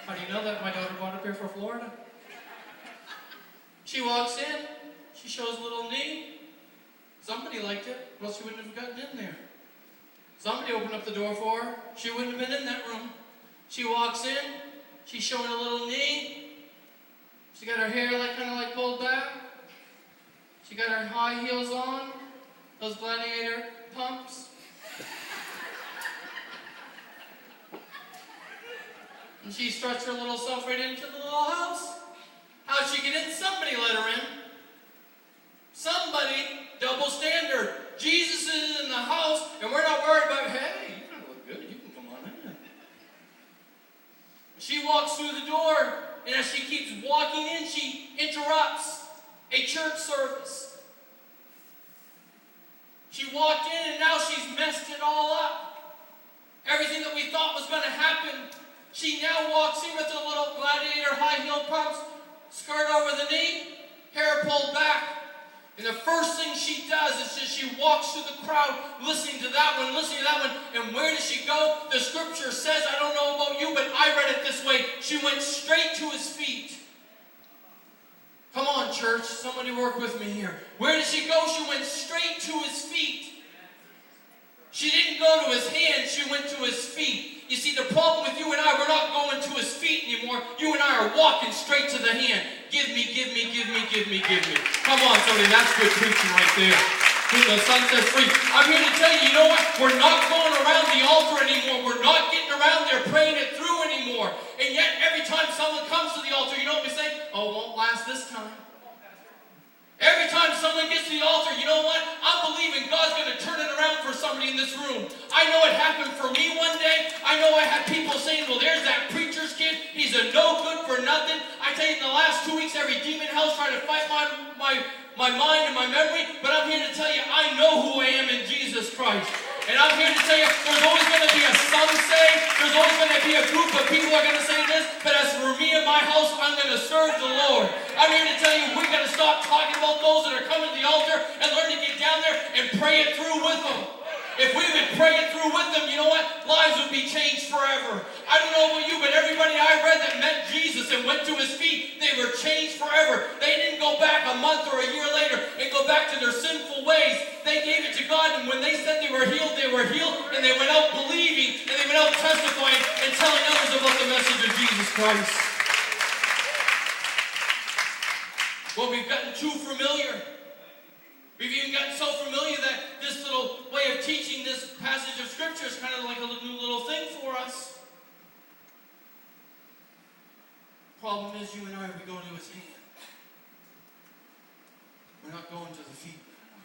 How do you know that? My daughter bought up here for Florida. She walks in, she shows a little knee. Somebody liked it, or else she wouldn't have gotten in there. Somebody opened up the door for her. She wouldn't have been in that room. She walks in, she's showing a little knee. She got her hair kind of pulled back. She got her high heels on, those gladiator pumps. And she struts her little self right into the little house. How'd she get in? Somebody let her in. Somebody, double standard. Jesus is in the house, and we're not worried about, hey, you kind of look good. You can come on in. She walks through the door, and as she keeps walking in, she interrupts a church service. She walked in, and now she's messed it all up. Everything that we thought was going to happen. She now walks in with her little gladiator high heel pumps, skirt over the knee, hair pulled back. And the first thing she does is just she walks through the crowd, listening to that one, listening to that one. And where does she go? The scripture says, I don't know about you, but I read it this way. She went straight to his feet. Come on, church. Somebody work with me here. Where did she go? She went straight to his feet. She didn't go to his hands. She went to his feet. You see, the problem with you and I, we're not going to his feet anymore. You and I are walking straight to the hand. Give me, give me, give me, give me, give me. Come on, somebody, that's good preaching right there. Whom the Son sets free. I'm here to tell you, you know what? We're not going around the altar anymore. We're not getting around there praying it through anymore. And yet, every time someone comes to the altar, you know what we say? Oh, it won't last this time. Every time someone gets to the altar, you know what? I'm believing God's going to turn it around for somebody in this room. I know it happened for me one day. I know I had people saying, well, there's that preacher's kid. He's a no good for nothing. I tell you, in the last 2 weeks, every demon hell's trying to fight my mind and my memory. But I'm here to tell you, I know who I am in Jesus Christ. And I'm here to tell you, there's always going to be a some say. There's always going to be a group of people that are going to say this. But as for me and my house, I'm going to serve the Lord. I'm here to tell you, we're going to stop talking about those that are coming to the altar and learn to get down there and pray it through with them. If we would pray it through with them, you know what? Lives would be changed forever. I don't know about you, but everybody I read that met Jesus and went to his feet, they were changed forever. They didn't go back a month or a year later and go back to their sinful ways. They gave it to God, and when they said they were healed, and they went out believing, and they went out testifying and telling others about the message of Jesus Christ. Well, we've gotten too familiar. We've even gotten so familiar that this little way of teaching this passage of Scripture is kind of like a new little thing for us. Problem is, you and I, we go to his hand. We're not going to the feet anymore.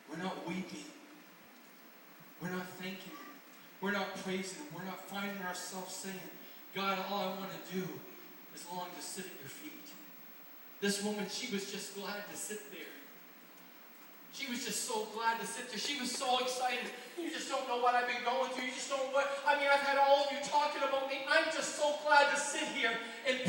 We're not weeping. We're not thanking him. We're not praising him. We're not finding ourselves saying, God, all I want to do is long to sit at your feet. This woman, she was just glad to sit there. She was just so glad to sit there. She was so excited. You just don't know what I've been going through. You just don't know what. I mean, I've had all of you talking about me. I'm just so glad to sit here and